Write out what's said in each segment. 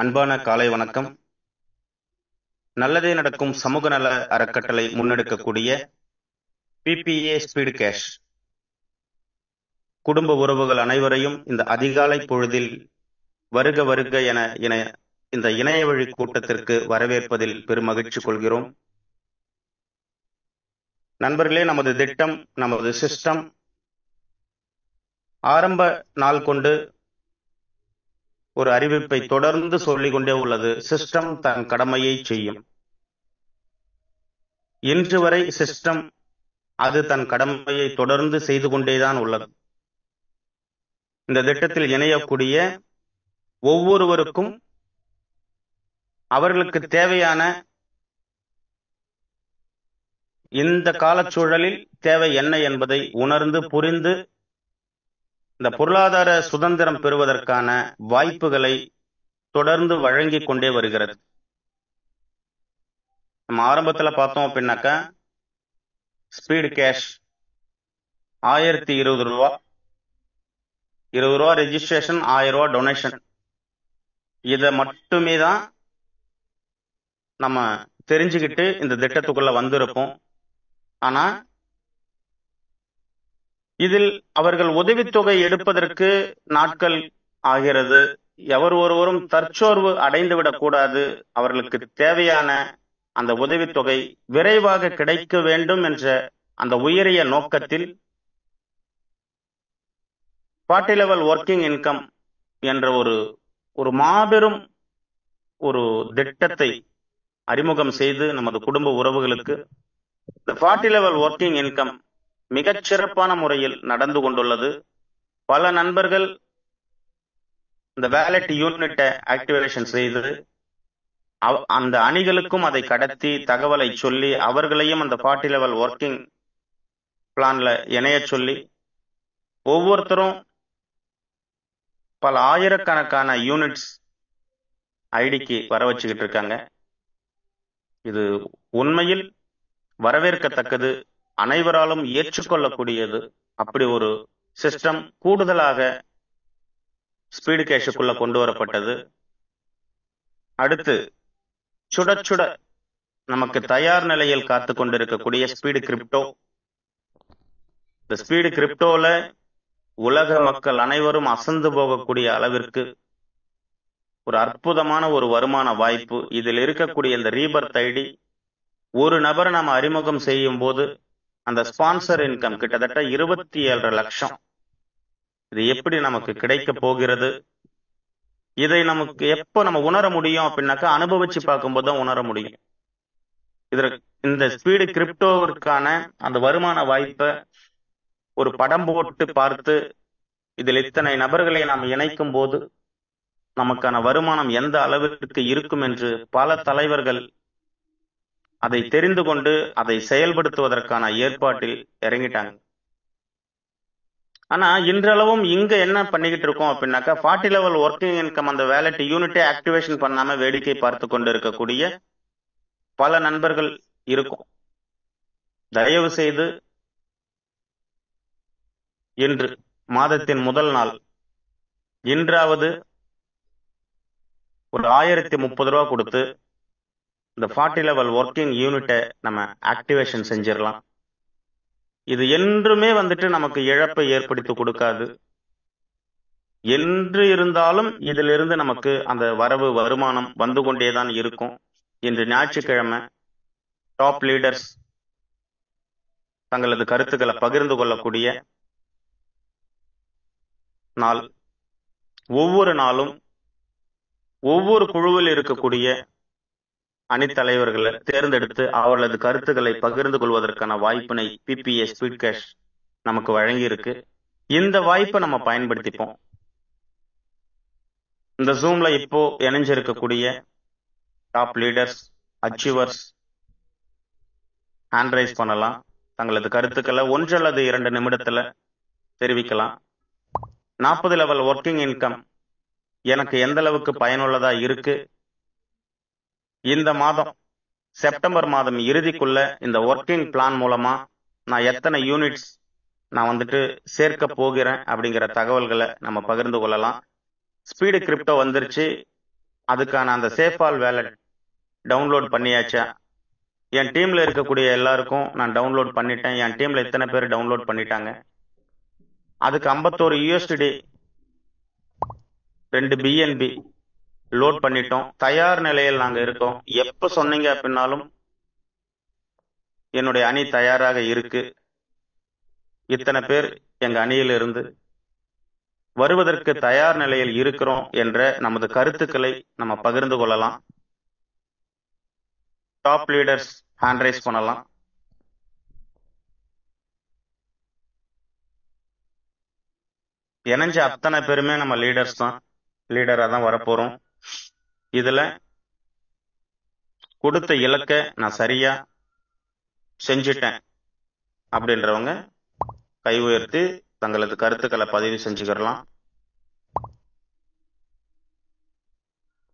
அன்பான காலை வணக்கம். நல்லதே நடக்கும் சமூக நல அறக்கட்டளை முன்னெடுக்கக்கூடிய பிபிஏ ஸ்பீடு கேஷ் குடும்ப உறவுகள் அனைவரையும் இந்த அதிகாலை பொழுதில் வருக வருக என இந்த இணைய வழி கூட்டத்திற்கு வரவேற்பதில் பெருமகிழ்ச்சி கொள்கிறோம். நண்பர்களே, நமது திட்டம், நமது சிஸ்டம் ஆரம்ப நாள் கொண்டு ஒரு அறிவிப்பை தொடர்ந்து சொல்லிக் கொண்டே உள்ளது. சிஸ்டம் தன் கடமையை செய்யும். இன்று வரை சிஸ்டம் அது தன் கடமையை தொடர்ந்து செய்து கொண்டேதான் உள்ளது. இந்த திட்டத்தில் இணையக்கூடிய ஒவ்வொருவருக்கும் அவர்களுக்கு தேவையான இந்த காலச்சூழலில் தேவை என்ன என்பதை உணர்ந்து புரிந்து இந்த பொருளாதார சுதந்திரம் பெறுவதற்கான வாய்ப்புகளை தொடர்ந்து வழங்கிக் கொண்டே வருகிறது. நம்ம ஆரம்பத்தில் பார்த்தோம் அப்படின்னாக்கா ஸ்பீடு கேஷ் 1020 ரூபா, 20 ரூபா ரெஜிஸ்ட்ரேஷன், 1000 ரூபா டொனேஷன். இதை மட்டுமே தான் நம்ம தெரிஞ்சுக்கிட்டு இந்த திட்டத்துக்குள்ள வந்திருப்போம். ஆனா இதில் அவர்கள் உதவித்தொகை எடுப்பதற்கு நாட்கள் ஆகிறது. எவர் ஒருவரும் தற்சோர்வு அடைந்து விடக்கூடாது. அவர்களுக்கு தேவையான அந்த உதவித்தொகை விரைவாக கிடைக்க வேண்டும் என்ற அந்த உயரிய நோக்கத்தில் 40 லெவல் ஒர்க்கிங் இன்கம் என்ற ஒரு மாபெரும் ஒரு திட்டத்தை அறிமுகம் செய்து நமது குடும்ப உறவுகளுக்கு இந்த 40 லெவல் ஒர்க்கிங் இன்கம் மிகச் சிறப்பான முறையில் நடந்து கொண்டுள்ளது. பல நண்பர்கள் இந்த வேலட் யூனிட்டை ஆக்டிவேஷன் செய்து அந்த அணிகளுக்கும் அதை கடத்தி தகவலை சொல்லி அவர்களையும் அந்த 40 லெவல் ஒர்க்கிங் பிளான்ல இணைய சொல்லி ஒவ்வொருத்தரும் பல ஆயிரக்கணக்கான யூனிட்ஸ் ஐடிக்கு வர வச்சுக்கிட்டு இருக்காங்க. இது உண்மையில் வரவேற்கத்தக்கது, அனைவராலும் ஏற்றுக்கொள்ளக்கூடியது. அப்படி ஒரு சிஸ்டம் கூடுதலாக ஸ்பீடு கேஷுக்குள்ள கொண்டு வரப்பட்டது. அடுத்து சுட சுட நமக்கு தயார் நிலையில் காத்து கொண்டிருக்கக்கூடிய ஸ்பீடு கிரிப்டோ. இந்த ஸ்பீடு கிரிப்டோல உலக மக்கள் அனைவரும் அசந்து போகக்கூடிய அளவிற்கு ஒரு அற்புதமான ஒரு வருமான வாய்ப்பு. இதில் இருக்கக்கூடிய இந்த ரீபர்த் ஐடி ஒரு நபரை நாம் அறிமுகம் செய்யும் போது அந்த ஸ்பான்சர் இன்கம் கிட்டத்தட்ட 27 லட்சம். இது எப்படி நமக்கு கிடைக்க போகிறது? இதை நமக்கு எப்ப நம்ம உணர முடியும் அப்படின்னாக்கா அனுபவிச்சு பார்க்கும்போது தான் உணர முடியும். இந்த ஸ்பீடு கிரிப்டோவிற்கான அந்த வருமான வாய்ப்பை ஒரு படம் போட்டு பார்த்து இதில் இத்தனை நபர்களை நாம் இணைக்கும் போது நமக்கான வருமானம் எந்த அளவிற்கு இருக்கும் என்று பல தலைவர்கள் அதை தெரிந்து கொண்டு அதை செயல்படுத்துவதற்கான ஏற்பாட்டில் இறங்கிட்டாங்க. ஆனா இன்றளவும் இங்க என்ன பண்ணிக்கிட்டு இருக்கோம் அப்படின்னாக்கா 40 லெவல் ஒர்க்கிங் இன்கம் அந்த வேலட் யூனிட்டை ஆக்டிவேஷன் பண்ணாம வேடிக்கை பார்த்து கொண்டு இருக்கக்கூடிய பல நண்பர்கள் இருக்கும். தயவு செய்து இன்று மாதத்தின் முதல் நாள் இன்றாவது ஒரு 1030 ரூபா கொடுத்து இந்த 40 லெவல் ஒர்க்கிங் யூனிட்டை நம்ம ஆக்டிவேஷன் செஞ்சிடலாம். இது என்றுமே நமக்கு இழப்பை ஏற்படுத்தி கொடுக்காது. என்று இருந்தாலும் இதிலிருந்து நமக்கு அந்த வருமானம் வந்து கொண்டேதான் இருக்கும். இன்று ஞாயிற்றுக்கிழமை டாப் லீடர்ஸ் தங்களது கருத்துக்களை பகிர்ந்து கொள்ளக்கூடிய நாள். ஒவ்வொரு நாளும் ஒவ்வொரு குழுவில் இருக்கக்கூடிய அணித்தலைவர்களை தேர்ந்தெடுத்து அவர்களது கருத்துக்களை பகிர்ந்து கொள்வதற்கான வாய்ப்பினை பிபிஏ ஸ்பீட் கேஷ் நமக்கு வழங்கி இருக்கு. இந்த வாய்ப்பை நம்ம பயன்படுத்திப்போம். இந்த ஜூம்ல இப்போ இணைஞ்சிருக்கக்கூடிய top leaders, achievers hand raise பண்ணலாம். தங்களது கருத்துக்களை 1 அல்லது 2 நிமிடத்துல தெரிவிக்கலாம். 40 லெவல் ஒர்க்கிங் இன்கம் எனக்கு எந்த அளவுக்கு பயனுள்ளதா இருக்கு, இந்த மாதம் செப்டம்பர் மாதம் இறுதிக்குள்ள இந்த ஒர்க்கிங் பிளான் மூலமா நான் எத்தனை யூனிட்ஸ் நான் சேர்க்க போகிறேன் அப்படிங்கிற தகவல்களை நம்ம பகிர்ந்து கொள்ளலாம். ஸ்பீடு கிரிப்டோ வந்துருச்சு. அதுக்கான அந்த சேஃபால் வேலட் டவுன்லோட் பண்ணியாச்சா? என் டீம்ல இருக்கக்கூடிய எல்லாருக்கும் நான் டவுன்லோட் பண்ணிட்டேன். என் டீம்ல இத்தனை பேர் டவுன்லோட் பண்ணிட்டாங்க. அதுக்கு 51 USD 2 BNB லோட் பண்ணிட்டோம். தயார் நிலையில் நாங்க இருக்கோம். எப்ப சொன்னீங்க அப்படின்னாலும் என்னுடைய அணி தயாராக இருக்கு. இத்தனை பேர் எங்க அணியில இருந்து வருவதற்கு தயார் நிலையில் இருக்கிறோம் என்ற நமது கருத்துக்களை நம்ம பகிர்ந்து கொள்ளலாம். டாப் லீடர்ஸ் ஹேண்ட் ரைஸ் பண்ணலாம். இணைஞ்ச அத்தனை பேருமே நம்ம லீடர்ஸ் தான், லீடரா தான் வரப்போறோம். இதுல கொடுத்த இலக்க நான் சரியா செஞ்சுட்டேன் அப்படின்றவங்க கை உயர்த்தி தங்களது கருத்துக்களை பதிவு செஞ்சுக்கலாம்.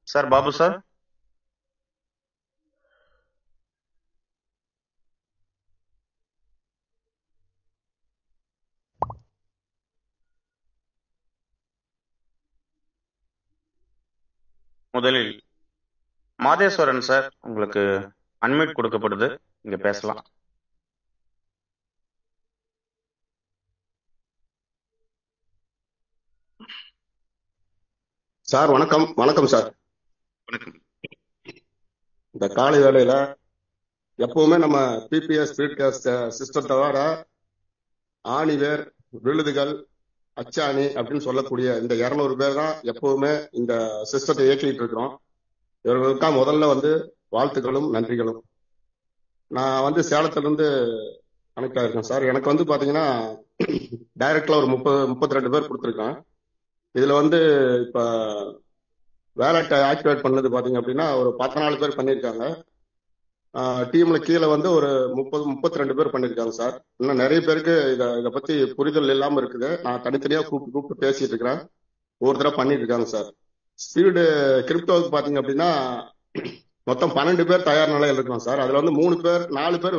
Sir, Babu sir. முதலில் மாதேஸ்வரன் சார், உங்களுக்கு அன்மியூட் கொடுக்கப்படுது, இங்க பேசலாம். சார் வணக்கம். வணக்கம் சார். வணக்கம். இந்த காலை வேளையில எப்பவுமே நம்ம பிபிஎஸ் ஸ்பீட்காஸ்ட் சிஸ்டத்தை தவிர ஆணிவேர், விழுதுகள், அச்சாணி அப்படின்னு சொல்லக்கூடிய இந்த 200 பேர் தான் எப்பவுமே இந்த சிஸ்டத்தை இயக்கிட்டு இருக்கிறோம். இவர்களுக்கா முதல்ல வாழ்த்துக்களும் நன்றிகளும். நான் சேலத்திலிருந்து கனெக்ட் ஆயிருக்கேன் சார். எனக்கு பாத்தீங்கன்னா டைரக்ட்ல ஒரு 32 பேர் கொடுத்துருக்கேன். இதுல இப்ப வேலட் ஆக்டிவேட் பண்ணது பாத்தீங்க அப்படின்னா ஒரு 14 பேர் பண்ணியிருக்காங்க. டீம்ல கீழே ஒரு 32 பேர் பண்ணியிருக்காங்க சார். இன்னும் நிறைய பேருக்கு இதை பத்தி புரிதல் இல்லாம இருக்குது. நான் தனித்தனியா கூப்பிட்டு பேசிட்டு இருக்கிறேன். ஒவ்வொரு தடவை பண்ணிட்டு இருக்காங்க சார். ஸ்பீடு கிரிப்டோவுக்கு பாத்தீங்க அப்படின்னா மொத்தம் 12 பேர் தயார் நிலையில் இருக்கிறோம் சார். அதுல 4 பேர்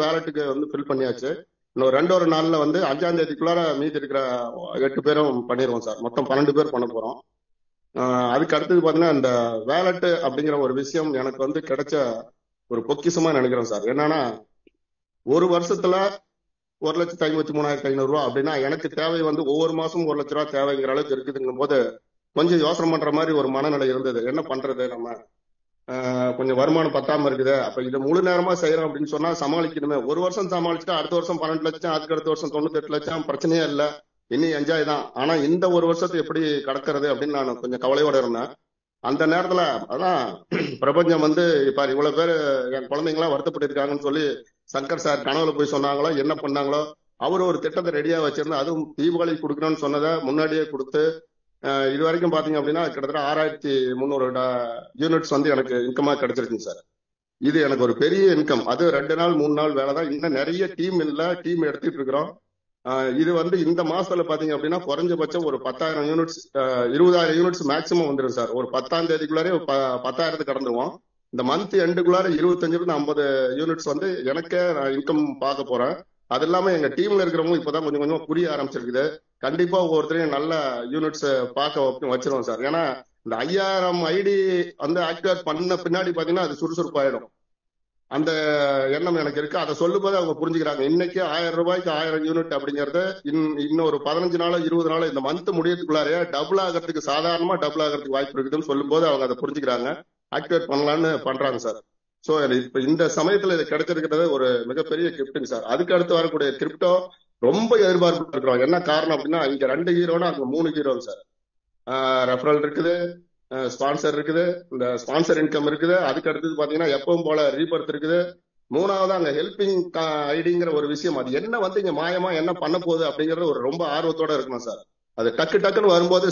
வேலட்டுக்கு ஃபில் பண்ணியாச்சு. இன்னும் 2 நாள்ல 5ஆம் தேதிக்குள்ளார மீதி இருக்கிற 8 பேரும் பண்ணிடுவோம் சார். மொத்தம் 12 பேர் பண்ண போறோம். அதுக்கு அடுத்தது பாத்தீங்கன்னா இந்த வேலட் அப்படிங்கிற ஒரு விஷயம் எனக்கு கிடைச்ச ஒரு பொக்கிஷமா நினைக்கிறேன் சார். என்னன்னா ஒரு வருஷத்துல 1,53,500 ரூபா அப்படின்னா எனக்கு தேவை ஒவ்வொரு மாசமும் 1 லட்ச ரூபா தேவைங்கிற அளவுக்கு இருக்குதுங்கும் போது கொஞ்சம் யோசனை பண்ற மாதிரி ஒரு மனநிலை இருந்தது. என்ன பண்றது, நம்ம கொஞ்சம் வருமானம் பத்தாம இருக்குது. அப்ப இதை முழு நேரமா செய்யறோம் அப்படின்னு சொன்னா சமாளிக்கணுமே. ஒரு வருஷம் சமாளிச்சுட்டா அடுத்த வருஷம் 12 லட்சம், அதுக்கு அடுத்த வருஷம் 98 லட்சம், பிரச்சனையே இல்லை, இன்னும் என்ஜாய் தான். ஆனா இந்த ஒரு வருஷத்தை எப்படி கடக்கிறது அப்படின்னு நான் கொஞ்சம் கவலையோட இருந்தேன். அந்த நேரத்துல அதான் பிரபஞ்சம் இப்ப இவ்வளவு பேர் என் குழந்தைங்களாம் வருத்தப்பட்டு இருக்காங்கன்னு சொல்லி சங்கர் சார் கனவுல போய் சொன்னாங்களோ, என்ன பண்ணாங்களோ, அவரு ஒரு திட்டத்தை ரெடியா வச்சிருந்தா அதுவும் தீபாவளி கொடுக்கணும்னு சொன்னதை முன்னாடியே கொடுத்து இது வரைக்கும் பாத்தீங்க அப்படின்னா கிட்டத்தட்ட 6,300 யூனிட்ஸ் எனக்கு இன்கமா கிடைச்சிருக்குங்க சார். இது எனக்கு ஒரு பெரிய இன்கம். அது 2 நாள் 3 நாள் வேலை தான். இன்னும் நிறைய டீம் இல்ல, டீம் எடுத்துட்டு இருக்கிறோம். இது இந்த மாசத்துல பாத்தீங்க அப்படின்னா குறைஞ்சபட்சம் ஒரு 10,000 யூனிட்ஸ், 20,000 யூனிட்ஸ் மேக்சிமம் வந்துடும் சார். ஒரு 10ஆம் தேதிக்குள்ளாரே 10,000 கடந்துருவோம். இந்த மந்த் எண்டுக்குள்ளார 25-50 யூனிட்ஸ் எனக்கே நான் இன்கம் பார்க்க போறேன். அது இல்லாம எங்க டீம்ல இருக்கிறவங்க இப்பதான் கொஞ்சம் கொஞ்சமா புரிய ஆரம்பிச்சிருக்குது. கண்டிப்பா ஒவ்வொருத்தரையும் நல்ல யூனிட்ஸ் பார்க்க வச்சிருவோம் சார். ஏன்னா இந்த 5,000 ஐடி ஆக்டிவேட் பண்ண பின்னாடி பாத்தீங்கன்னா அது சுறுசுறுப்பாயிடும். அந்த எண்ணம் எனக்கு இருக்கு. அதை சொல்லும் போது அவங்க புரிஞ்சுக்கிறாங்க. இன்னைக்கு 1000 ரூபாய்க்கு 1000 யூனிட் அப்படிங்கறது இன்னும் ஒரு 15 நாளோ 20 நாளோ இந்த மந்த் முடியறதுக்குள்ளாரே டபுள் ஆகிறதுக்கு, சாதாரணமா டபுள் ஆகிறதுக்கு வாய்ப்பு இருக்குதுன்னு சொல்லும் போது அவங்க அதை புரிஞ்சுக்கிறாங்க, ஆக்டிவேட் பண்ணலான்னு பண்றாங்க சார். சோ இப்ப இந்த சமயத்துல இது கிடைச்சிருக்கிறது ஒரு மிகப்பெரிய கிஃப்ட்டுங்க சார். அதுக்கு அடுத்து வரக்கூடிய கிரிப்டோ ரொம்ப எதிர்பார்ப்பு இருக்கிறோம். என்ன காரணம் அப்படின்னா இங்க 2 ஹீரோனா அங்க 3 ஹீரோங்க சார். ரெஃபரல் இருக்குது, ஸ்பான்சர் இருக்குது, இந்த ஸ்பான்சர் இன்கம் இருக்குது. அதுக்கு அடுத்தது பாத்தீங்கன்னா எப்பவும் போல ரீபர்த் இருக்குது. மூணாவது அங்க ஹெல்பிங் ஐடிங்கிற ஒரு விஷயம். அது என்ன இங்க மாயமா என்ன பண்ண போகுது அப்படிங்கறது ஒரு ரொம்ப ஆர்வத்தோட இருக்கணும் சார். அது டக்குன்னு வரும்போது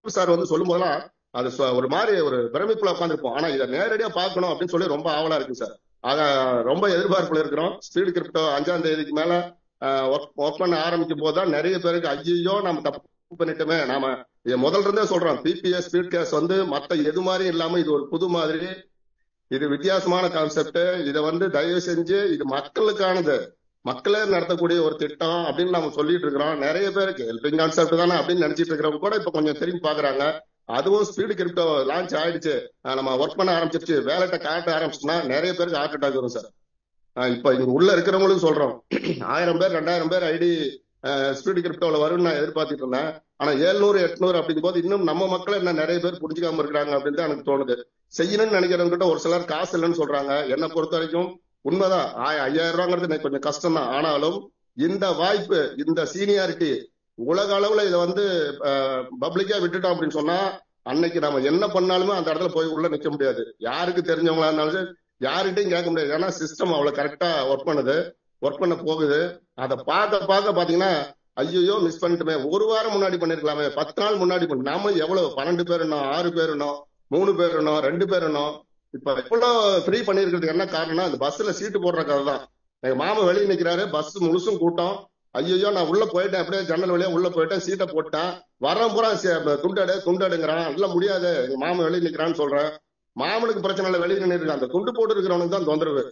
சார் சொல்லும் போதெல்லாம் அது ஒரு மாதிரி ஒரு பிரமிப்புல உட்காந்துருப்போம். ஆனா இதை நேரடியா பார்க்கணும் அப்படின்னு சொல்லி ரொம்ப ஆவலா இருக்கு சார். ஆக ரொம்ப எதிர்பார்ப்புல இருக்கிறோம். ஸ்பீடு கிரிப்டோ 5ஆம் தேதிக்கு மேல ஒர்க் பண்ண ஆரம்பிக்கும் போதுதான் நிறைய பேருக்கு ஐயோ நம்ம தப்பு பண்ணிட்டோமே. நாம முதல்ல இருந்தே சொல்றோம், பிபிஎஸ் ஸ்பீட் கேஸ் மத்த எது மாதிரி இல்லாம இது ஒரு புது மாதிரி, இது வித்தியாசமான கான்செப்ட். இதை தயவு செஞ்சு இது மக்களுக்கானது, மக்களே நடத்தக்கூடிய ஒரு திட்டம் அப்படின்னு நம்ம சொல்லிட்டு இருக்கிறோம். நிறைய பேருக்கு ஹெல்பிங் கான்செப்ட் தானே அப்படின்னு நினைச்சிட்டு இருக்கிறவங்க கூட இப்ப கொஞ்சம் திரும்பி பாக்குறாங்க. அதுவும் ஸ்பீடு கிரிப்டோ லான்ச் ஆயிடுச்சு, நம்ம ஒர்க் பண்ண ஆரம்பிச்சிருச்சு, வேலைட்ட காட்ட ஆரம்பிச்சுன்னா நிறைய பேருக்கு ஹார்ட் அட்டாக் வரும் சார். இப்ப இங்க உள்ள இருக்கிறவங்களுக்கு சொல்றோம், 1000 பேர் 2000 பேர் ஐடி ஸ்பீடு கிரிப்டோல வரும்னு நான் எதிர்பார்த்துட்டு இருந்தேன். ஆனா 700 800 அப்படிங்கும் போது இன்னும் நம்ம மக்களை என்ன நிறைய பேர் புரிஞ்சுக்காம இருக்கிறாங்க அப்படின்னு தான் எனக்கு தோணுது. செய்யணும்னு நினைக்கிறவங்க கிட்ட ஒரு சிலர் காசு இல்லைன்னு சொல்றாங்க. என்னை பொறுத்த வரைக்கும் உண்மைதான், 5000 ரூபாங்கிறது எனக்கு கொஞ்சம் கஷ்டம் தான். ஆனாலும் இந்த வாய்ப்பு, இந்த சீனியாரிட்டி உலக அளவுல இதை வந்து பப்ளிக்கா விட்டுட்டோம் அப்படின்னு சொன்னா அன்னைக்கு நம்ம என்ன பண்ணாலுமே அந்த இடத்துல போய் உள்ள நிக்க முடியாது. யாருக்கு தெரிஞ்சவங்களா இருந்தாலும் சரி, யார்கிட்டையும் கேட்க முடியாது. ஏன்னா சிஸ்டம் அவ்வளவு கரெக்டா ஒர்க் பண்ணுது, ஒர்க் பண்ண போகுது. அதை பார்க்க பார்க்க பாத்தீங்கன்னா ஐயோ மிஸ் பண்ணிட்டுமே, ஒரு வாரம் முன்னாடி பண்ணிருக்கலாமே, 10 நாள் முன்னாடி நாம எவ்வளவு 12 பேர் இன்னும், 6 பேர் இன்னும், 3 பேர் இன்னும், 2 பேர் இன்னும். இப்ப எவ்வளவு ஃப்ரீ பண்ணிருக்கிறதுக்கு என்ன காரணம்னா அந்த பஸ்ல சீட்டு போடுற கதை தான். எங்க மாமா வெளியே நிக்கிறாரு, பஸ் முழுசும் கூட்டம். ஐயோ நான் உள்ள போயிட்டேன், அப்படியே ஜன்னல் வழியா உள்ள போயிட்டேன், சீட்டை போட்டேன், வர்றேன் பூரா துண்டாடு துண்டாடுங்கிறான். எல்லாம் முடியாது, எங்க மாமன் வெளியே நிக்கிறான்னு சொல்றேன். மாமனுக்கு பிரச்சனை இல்லை, வெளியே நின்று அந்த துண்டு போட்டு இருக்கிறவனுக்கு தான் தொந்தரவு.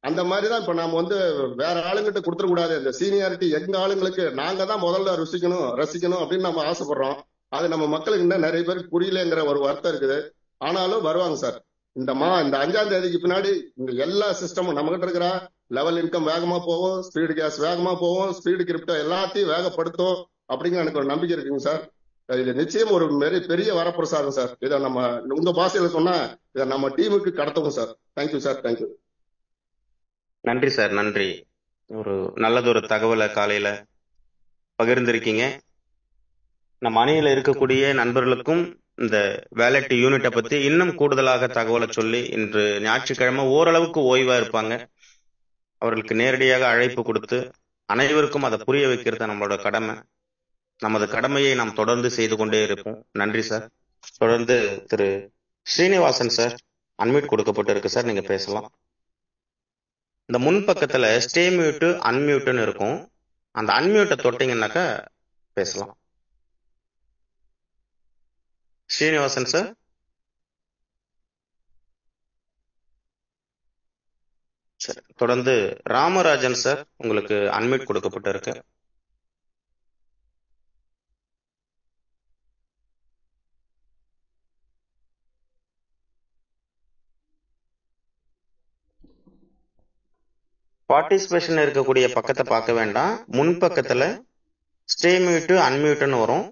அந்த மாதிரிதான் இப்ப நாம வந்து வேற ஆளுங்கிட்ட கொடுத்துட கூடாது. இந்த சீனியாரிட்டி எங்க ஆளுங்களுக்கு நாங்க தான் முதல்ல ருசிக்கணும் ரசிக்கணும் அப்படின்னு நம்ம ஆசைப்படுறோம். அது நம்ம மக்களுக்கு இன்னும் நிறைய பேருக்கு புரியலங்கிற ஒரு வருத்தம் இருக்குது. ஆனாலும் வருவாங்க சார். இந்த 5ஆம் தேதிக்கு பின்னாடி இந்த எல்லா சிஸ்டமும் நம்ம கிட்ட இருக்கிற லெவல் இன்கம் வேகமா போகும், ஸ்பீடு கேஸ் வேகமா போகும், ஸ்பீடு கிரிப்டோ எல்லாத்தையும் வேகப்படுத்தும் அப்படிங்கிற எனக்கு ஒரு நம்பிக்கை இருக்குங்க சார். இது நிச்சயம் ஒரு பெரிய வரப்பிரசாதம் சார். இதை நம்ம உங்க பாஷையில சொன்னா இதை நம்ம டீமுக்கு கடத்துவோம் சார். Thank you sir, thank you. நன்றி சார், நன்றி. ஒரு நல்லதொரு தகவலை காலையில பகிர்ந்திருக்கீங்க. நம்ம அணியில இருக்கக்கூடிய நண்பர்களுக்கும் இந்த வேலட் யூனிட்டை பத்தி இன்னும் கூடுதலாக தகவலை சொல்லி, இன்று ஞாயிற்றுக்கிழமை ஓரளவுக்கு ஓய்வா இருப்பாங்க, அவர்களுக்கு நேரடியாக அழைப்பு கொடுத்து அனைவருக்கும் அதை புரிய வைக்கிறது நம்மளோட கடமை. நமது கடமையை நாம் தொடர்ந்து செய்து கொண்டே இருப்போம். நன்றி சார். தொடர்ந்து திரு ஸ்ரீனிவாசன் சார் அன்மியூட் கொடுக்கப்பட்டு இருக்கு சார், நீங்க பேசலாம். இந்த முன் பக்கத்துல ஸ்டே மியூட் அன்மியூட்னு இருக்கும், அந்த அன்மியூட்டை தொட்டீங்கன்னாக்கா பேசலாம். ஸ்ரீனிவாசன் சார். சரி, தொடர்ந்து ராமராஜன் சார், உங்களுக்கு அன்மியூட் கொடுக்கப்பட்டு இருக்கு. பார்ட்டிசிபேஷன் இருக்கக்கூடிய பக்கத்தை பார்க்க வேண்டாம், முன் பக்கத்துல ஸ்டே மியூட் அன்மியூட்னு வரும்.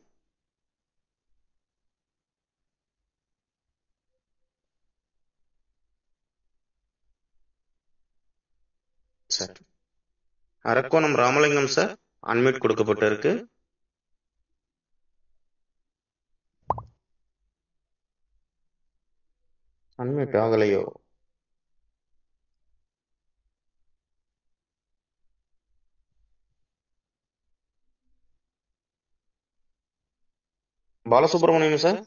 Sir Arakkonam Ramalingam sir unmute கொடுக்கப்பட்டு இருக்கு. அன்மியூட் ஆகலையோ? பாலசுப்ரமணியம் சார்.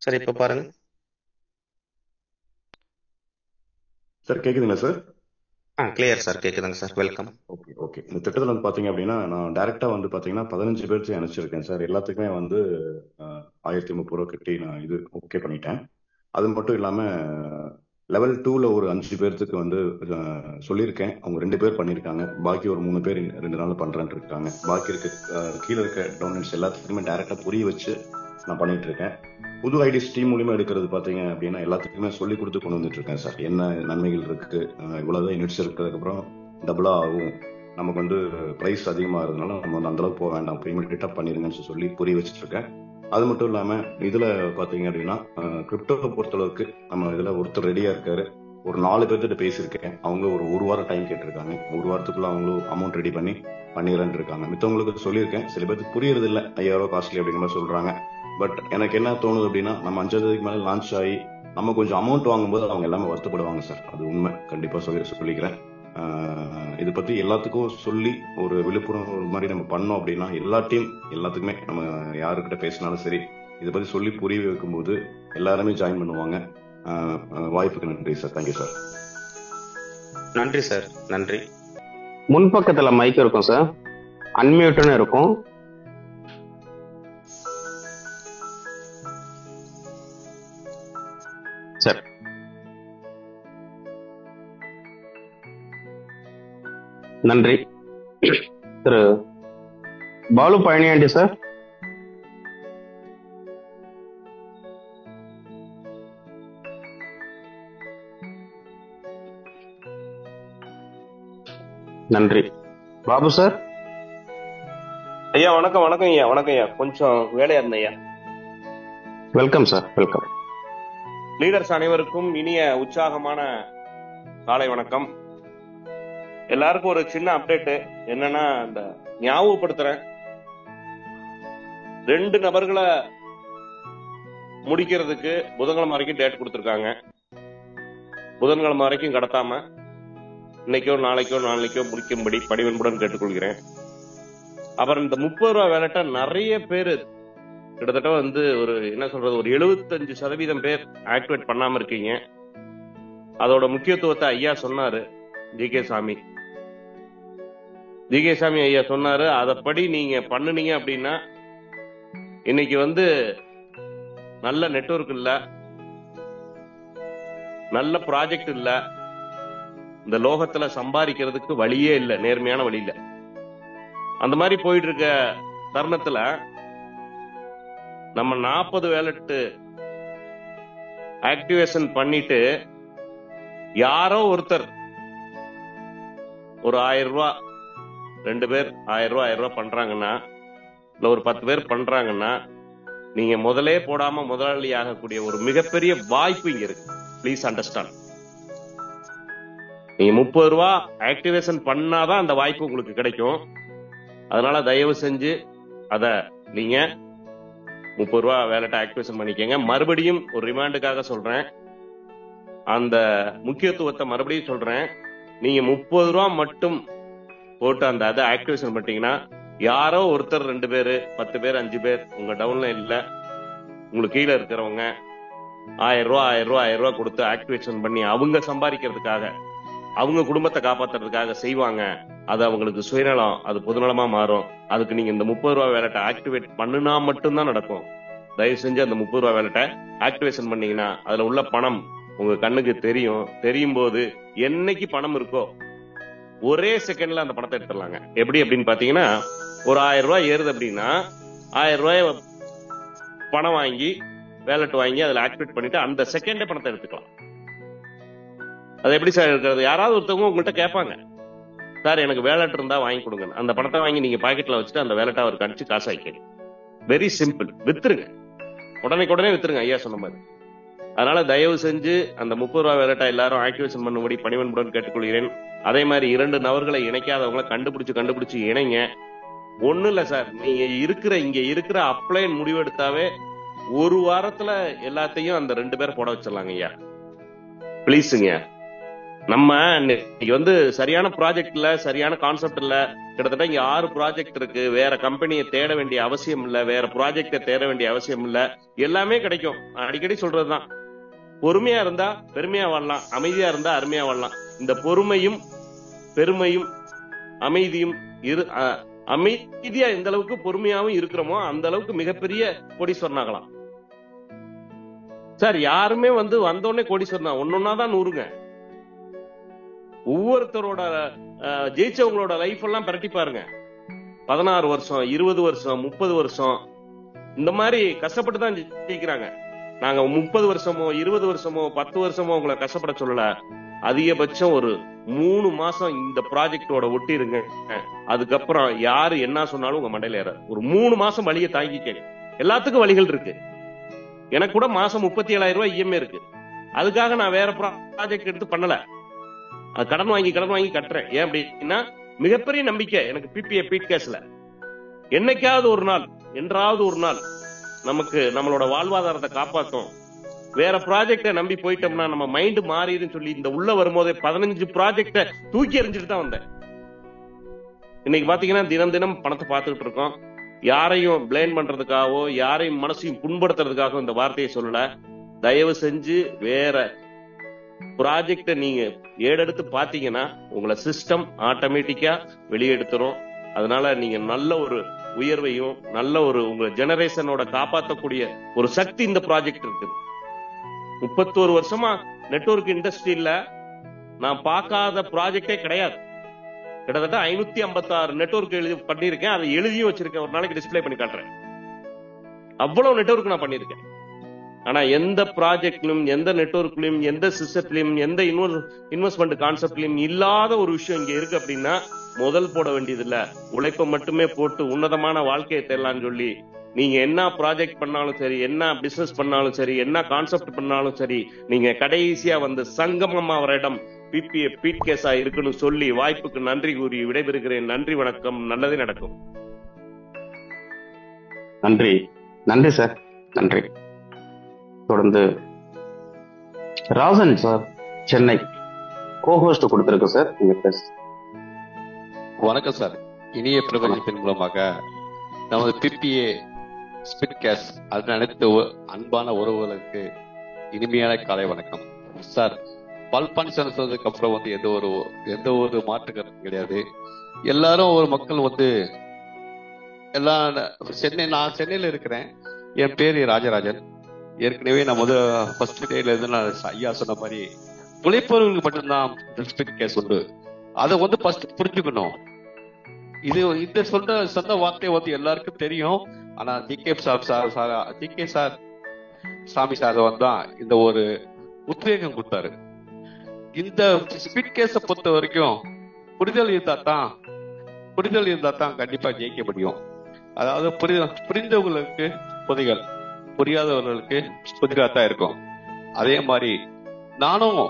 சரி, இப்ப பாருங்க சார். கேக்குதுங்களா சார்? கிளியர் சார், கேக்குதுங்க சார். வெல்கம். Okay okay. இந்த திட்டத்தில் வந்து பாத்தீங்க அப்படின்னா நான் டைரக்டா வந்து பாத்தீங்கன்னா 15 பேருக்கு அனுப்பிச்சிருக்கேன் சார். எல்லாத்துக்குமே வந்து 1030 ரூபா கட்டி நான் இது ஓகே பண்ணிட்டேன். அது மட்டும் இல்லாம லெவல் 2ல ஒரு 5 பேர்த்துக்கு வந்து சொல்லியிருக்கேன். அவங்க 2 பேர் பண்ணியிருக்காங்க. பாக்கி ஒரு 3 பேர் 2 நாள் பண்றேன்னு இருக்காங்க. பாக்கி இருக்க கீழே இருக்க டவுன்லோட்ஸ் எல்லாத்துக்குமே டைரக்டா புரிய வச்சு நான் பண்ணிட்டு இருக்கேன். புது ஐடி ஸ்டீம் மூலியமா எடுக்கிறது பாத்தீங்க அப்படின்னா எல்லாத்துக்குமே சொல்லி கொடுத்து கொண்டு வந்துட்டு இருக்கேன் சார். என்ன நன்மைகள் இருக்கு, இவ்வளவுதான் யூனிட்ஸ் இருக்கிறதுக்கு அப்புறம் டபுளா ஆகும், நமக்கு வந்து பிரைஸ் அதிகமா இருந்ததுனால நம்ம வந்து அந்த அளவுக்கு போக வேண்டாம், இமீடியட்டா பண்ணிருங்கன்னு சொல்லி புரிய வச்சுட்டு இருக்கேன். அது மட்டும் இல்லாம இதுல பாத்தீங்க அப்படின்னா கிரிப்டோவை பொறுத்தளவுக்கு நம்ம இதுல ஒருத்தர் ரெடியா இருக்காரு. ஒரு 4 பேர்த்திட்ட பேசியிருக்கேன். அவங்க ஒரு வாரம் டைம் கேட்டிருக்காங்க. ஒரு வாரத்துக்குள்ள அவங்களும் அமௌண்ட் ரெடி பண்ணிடலான் இருக்காங்க. மித்தவங்களுக்கு சொல்லியிருக்கேன். சில பேருக்கு புரியறது இல்லை, 5000 ரூபாய் காஸ்ட்லி அப்படிங்கிற மாதிரி சொல்றாங்க. பட் எனக்கு என்ன தோணுது அப்படின்னா நம்ம 5ஆம் தேதிக்கு மேல லான்ச் ஆகி நம்ம கொஞ்சம் அமௌண்ட் வாங்கும்போது அவங்க எல்லாமே வருத்தப்படுவாங்க சார். அது உண்மை, கண்டிப்பா சொல்லிக்கிறேன். இதை பத்தி எல்லாத்துக்கும் சொல்லி ஒரு விழிப்புணர்வு மாதிரி நம்ம பண்ணோம் அப்படின்னா எல்லாத்துக்குமே நம்ம யாருக்கிட்ட பேசினாலும் சரி இதை பத்தி சொல்லி புரிய வைக்கும்போது எல்லாருமே ஜாயின் பண்ணுவாங்க. வாய்ப்புக்கு நன்றி சார். Thank you sir. நன்றி சார், நன்றி. முன்பக்கத்துல மைக் இருக்கும் சார், அன்மியூட்னு இருக்கும். சார் நன்றி. திரு பாலு பழனியாண்டி சார். நன்றி. பாபு சார். ஐயா வணக்கம். வணக்கம் ஐயா. வணக்கம் ஐயா. கொஞ்சம் வேலையா இருந்தேன் ஐயா. Welcome sir. வெல்கம். லீடர்ஸ் அனைவருக்கும் இனிய உற்சாகமான காலை வணக்கம். எல்லாருக்கும் ஒரு சின்ன அப்டேட் என்னன்னா, இந்த ஞாபகப்படுத்துறேன், 2 நபர்களை முடிக்கிறதுக்கு புதன்கிழமை வரைக்கும் டேட் கொடுத்துருக்காங்க. புதன்கிழமை வரைக்கும் கடத்தாம இன்னைக்கோ நாளைக்கோ முடிக்கும்படி பணிவன்புடன் கேட்டுக்கொள்கிறேன். அப்புறம் இந்த 30 ரூபா வேலட்டை நிறைய பேர், கிட்டத்தட்ட ஒரு என்ன சொல்றது, ஒரு 75% பேர் ஆக்டிவேட் பண்ணாம இருக்கீங்க. அதோட முக்கியத்துவத்தை ஐயா சொன்னாரு, ஜி.கே. சாமி ஐயா சொன்னாரு. அதப்படி நீங்க பண்ணுனீங்க அப்படின்னா இன்னைக்கு நல்ல நெட்வொர்க் இல்ல, நல்ல ப்ராஜெக்ட் இல்ல, இந்த லோகத்துல சம்பாதிக்கிறதுக்கு வழியே இல்ல, நேர்மையான வழி இல்ல. அந்த மாதிரி போயிட்டு இருக்க தருணத்துல நம்ம 40 வேலட்டு ஆக்டிவேஷன் பண்ணிட்டு யாரோ ஒருத்தர் ஒரு 1000 ரூபாய், 2 பேர் 1000 ரூபாய் பண்றாங்கன்னா, இல்ல ஒரு 10 பேர் பண்றாங்கன்னா, நீங்க முதலே போடாம முதலாளி ஆகக்கூடிய ஒரு மிகப்பெரிய வாய்ப்பு இங்க இருக்கு. Please understand. நீங்க 30 ரூபாய் ஆக்டிவேஷன் பண்ணாதான் அந்த வாய்ப்பு உங்களுக்கு கிடைக்கும். அதனால தயவு செஞ்சு அத நீங்க 30 ரூபாய் வேலட்டை ஆக்டிவேஷன் பண்ணிக்கங்க. மறுபடியும் ஒரு ரிமாண்டுக்காக சொல்றேன், அந்த முக்கியத்துவத்தை மறுபடியும் சொல்றேன். நீங்க 30 ரூபாய் மட்டும் போட்டு அந்த அதை ஆக்டிவேஷன் பண்ணிட்டீங்கன்னா, யாரோ ஒருத்தர் 2 பேரு 10 பேர் 5 பேர் உங்க டவுன்ல இல்ல, உங்களுக்கு கீழே இருக்கிறவங்க 1000 ரூபாய் கொடுத்து ஆக்டிவேஷன் பண்ணி அவங்க சம்பாதிக்கிறதுக்காக, அவங்க குடும்பத்தை காப்பாத்துறதுக்காக செய்வாங்க. அது அவங்களுக்கு சுயநலம், அது பொதுநலமா மாறும். அதுக்கு நீங்க இந்த 30 ரூபாய் வேலட்டை ஆக்டிவேட் பண்ணுனா மட்டும்தான் நடக்கும். தயவு செஞ்சு அந்த 30 ரூபாய் வேலட்டை ஆக்டிவேஷன் பண்ணீங்கன்னா அதுல உள்ள பணம் உங்க கண்ணுக்கு தெரியும். தெரியும் போது என்னைக்கு பணம் இருக்கோ ஒரே செகண்ட்ல அந்த பணத்தை எடுத்துடலாங்க. எப்படி அப்படின்னு பாத்தீங்கன்னா, ஒரு 1000 ரூபாய் ஏறுது அப்படின்னா 1000 ரூபாய் பணம் வாங்கி வேலட் வாங்கி அதுல ஆக்டிவேட் பண்ணிட்டு அந்த செகண்டே பணத்தை எடுத்துக்கலாம். அது எப்படி சார் இருக்கிறது? யாராவது ஒருத்தவங்க உங்கள்கிட்ட கேட்பாங்க, சார் எனக்கு வேலட் இருந்தா வாங்கி கொடுங்க. அந்த பணத்தை வாங்கி நீங்க பாக்கெட்ல வச்சுட்டு அந்த வேலட்டை அவருக்கு அடிச்சு காசு ஆக்கிடுங்க. Very simple. வித்துருங்க, உடனே வித்துருங்க ஐயா சொன்ன மாதிரி. அதனால தயவு செஞ்சு அந்த 30 ரூபாய் வேலட்டை எல்லாரும் ஆக்டிவேஷன் பண்ணும்படி பணிவன்புடன் கேட்டுக்கொள்கிறேன். அதே மாதிரி 2 நபர்களை இணைக்காதவங்களை கண்டுபிடிச்சு இணைங்க. ஒண்ணும் இல்ல சார், நீங்க இங்க இருக்கிற அப்ளைன் முடிவெடுத்தாவே ஒரு வாரத்துல எல்லாத்தையும் அந்த 2 பேரை போட வச்சிடலாங்க ஐயா. பிளீஸுங்க. நம்ம இன்னைக்கு சரியான ப்ராஜெக்ட் இல்ல, சரியான கான்செப்ட் இல்ல. கிட்டத்தட்ட இங்க 6 ப்ராஜெக்ட் இருக்கு. வேற கம்பெனியை தேட வேண்டிய அவசியம் இல்ல, வேற ப்ராஜெக்ட தேட வேண்டிய அவசியம் இல்ல. எல்லாமே கிடைக்கும். அடிக்கடி சொல்றதுதான், பொறுமையா இருந்தா பெருமையா வாழலாம், அமைதியா இருந்தா அருமையா வாழலாம். இந்த பொறுமையும் பெருமையும் அமைதியும் அமைதியா எந்த அளவுக்கு பொறுமையாவும் இருக்கிறோமோ அந்த அளவுக்கு மிகப்பெரிய கோடீஸ்வரன் ஆகலாம். சார் யாருமே வந்தோடனே கோடீஸ்வரன் ஒன்னொன்னாதான் 100ங்க. ஒவ்வொருத்தரோட ஜெயிச்சவங்களோட லைஃப் எல்லாம் பிரட்டி பாருங்க. 16 வருஷம் 20 வருஷம் 30 வருஷம் இந்த மாதிரி கஷ்டப்பட்டு தான் ஜெயிக்கிறாங்க. நாங்க 30 வருஷமோ 20 வருஷமோ 10 வருஷமோ உங்களை கஷ்டப்பட சொல்லல. அதிகபட்சம் ஒரு 3 மாசம் இந்த ப்ராஜெக்டோட ஒட்டிருங்க. அதுக்கப்புறம் யாரு என்ன சொன்னாலும் உங்க மண்டையில ஏற ஒரு 3 மாசம் வழியை தாங்கிக்க. எல்லாத்துக்கும் வழிகள் இருக்கு. எனக்கு கூட மாசம் 37,000 ரூபாய் இஎம்ஐ இருக்கு. அதுக்காக நான் வேற ப்ராஜெக்ட் எடுத்து பண்ணல. கடன் வாங்கி கட்டுறேன். ஏன் அப்படின்னா மிகப்பெரிய நம்பிக்கை எனக்கு பிபிஏ பீட் கேஸ்ல. என்னைக்காவது ஒரு நாள், என்றாவது ஒரு நாள் நமக்கு நம்மளோட வாழ்வாதாரத்தை காப்பாற்றும். வேற ப்ராஜெக்ட நம்பி போயிட்டோம்னா நம்ம மைண்ட் மாறிடுன்னு சொல்லி இந்த உள்ள வரும்போதே 15 ப்ராஜெக்ட தூக்கி எறிஞ்சிட்டு தான் வந்தேன். இன்னைக்கு பாத்தீங்கன்னா தினம் பணத்தை பார்த்துக்கிட்டு இருக்கோம். யாரையும் பிளேம் பண்றதுக்காகவோ யாரையும் மனசையும் புண்படுத்துறதுக்காக இந்த வார்த்தையை சொல்லல. தயவு செஞ்சு வேற ப்ராஜெக்ட நீங்க ஏடெடுத்து பாத்தீங்கன்னா உங்களை சிஸ்டம் ஆட்டோமேட்டிக்கா வெளியெடுத்துரும். அதனால நீங்க நல்ல ஒரு உயர்வையும் நல்ல ஒரு உங்க ஜெனரேஷனோட காப்பாற்றக்கூடிய ஒரு சக்தி இந்த ப்ராஜெக்ட் இருக்கு. 31 வருஷமா நெட்வொர்க் இண்டஸ்ட்ரியில நான் பார்க்காத ப்ராஜெக்டே கிடையாது. கிட்டத்தட்ட 556 நெட்வொர்க் எழுதி பண்ணியிருக்கேன். அதை எழுதியும் வச்சிருக்கேன். ஒரு நாளைக்கு டிஸ்பிளே பண்ணி காட்டுறேன். அவ்வளவு நெட்வொர்க் நான் பண்ணியிருக்கேன். ஆனா எந்த ப்ராஜெக்ட்லயும், எந்த நெட்வொர்க்லயும், எந்த சிஸ்டத்திலையும், எந்த இன்வெஸ்ட்மெண்ட் கான்செப்ட்லயும் இல்லாத ஒரு விஷயம் இங்க இருக்கு அப்படின்னா முதல் போட வேண்டியது இல்ல, உழைப்பை மட்டுமே போட்டு உன்னதமான வாழ்க்கையை தேடலாம்னு சொல்லி நீங்க என்ன ப்ராஜெக்ட் பண்ணாலும் சரி, என்ன பிசினஸ் பண்ணாலும் சரி, என்ன கான்செப்ட் பண்ணாலும் சரி, நீங்க கடைசியா வந்து சங்கமம் ஆகிற இடம் பிபிஏ பீட் கேஸா இருக்குன்னு சொல்லி வாய்ப்புக்கு நன்றி கூறி விடைபெறுகிறேன். நன்றி, வணக்கம். நல்லதே நடக்கும். நன்றி. நன்றி சார். நன்றி. தொடர்ந்து ராஜன் சார், சென்னை கோஹோஸ்ட் கொடுத்திருக்கு சார். நீங்க பேச. வணக்கம் சார். இனிய பிரபஞ்சத்தின் மூலமாக நமது பிபிஏ ஸ்பிட் கேஸ் அதன் அனைத்து அன்பான உறவுகளுக்கு இனிமையான காலை வணக்கம் சார். பல்பான் சொன்னதுக்கு அப்புறம் வந்து எந்த ஒரு மாற்று கருத்து கிடையாது. எல்லாரும் ஒரு மக்கள் வந்து எல்லாம் நான் சென்னையில இருக்கிறேன். என் பேரு ராஜராஜன். ஏற்கனவே நான் ஃபர்ஸ்ட் டேல இருந்து நான் ஐயா சொன்ன மாதிரி உழைப்பவர்களுக்கு மட்டும்தான் ஸ்பிட் கேஸ் உண்டு. அதை வந்து ஃபர்ஸ்ட் புரிஞ்சுக்கணும். இந்த சொன்ன வார்த்தை வந்து எல்லாருக்கும் தெரியும். ஆனா ஜிகே சார் சாமி சார் தான் இந்த ஒரு உத்வேகம் கொடுத்தாரு. இந்த ஸ்பிட் கேஸ பொறுத்த வரைக்கும் புரிதல் இருந்தா தான் கண்டிப்பா ஜெயிக்க முடியும். அதாவது புரிந்தவர்களுக்கு புதைகள், புரியாதவர்களுக்கு புதிராக தான் இருக்கும். அதே மாதிரி நானும்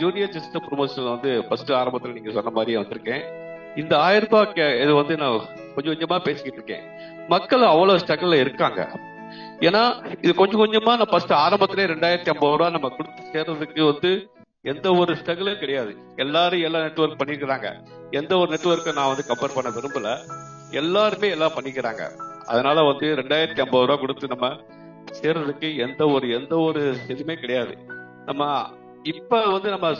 ஜூனியர் சிஸ்டம் ப்ரொமோஷன் வந்து ஃபர்ஸ்ட் ஆரம்பத்தில் நீங்க சொன்ன மாதிரி வந்திருக்கேன். இந்த 1000 ரூபாய்க்கு இது வந்து நான் கொஞ்சம் கொஞ்சமா பேசிக்கிட்டு இருக்கேன். மக்கள் அவ்வளவு ஸ்ட்ரகிள்ல இருக்காங்க. ஏன்னா இது கொஞ்சம் கொஞ்சமா நான் ஃபர்ஸ்ட் ஆரம்பத்திலே 2050 ரூபாய் நம்ம கொடுத்து சேர்றதுக்கு வந்து எந்த ஒரு ஸ்ட்ரகிளும் கிடையாது. எல்லாரும் எல்லா நெட்வொர்க் பண்ணிக்கிறாங்க. எந்த ஒரு நெட்வொர்க்கை நான் வந்து கம்பேர் பண்ண விரும்பல. எல்லாருமே எல்லாம் பண்ணிக்கிறாங்க. அதனால வந்து 2050 ரூபாய் கொடுத்து நம்ம சேர்றதுக்கு எந்த ஒரு இதுவுமே கிடையாது. நம்ம இப்ப வந்து நம்ம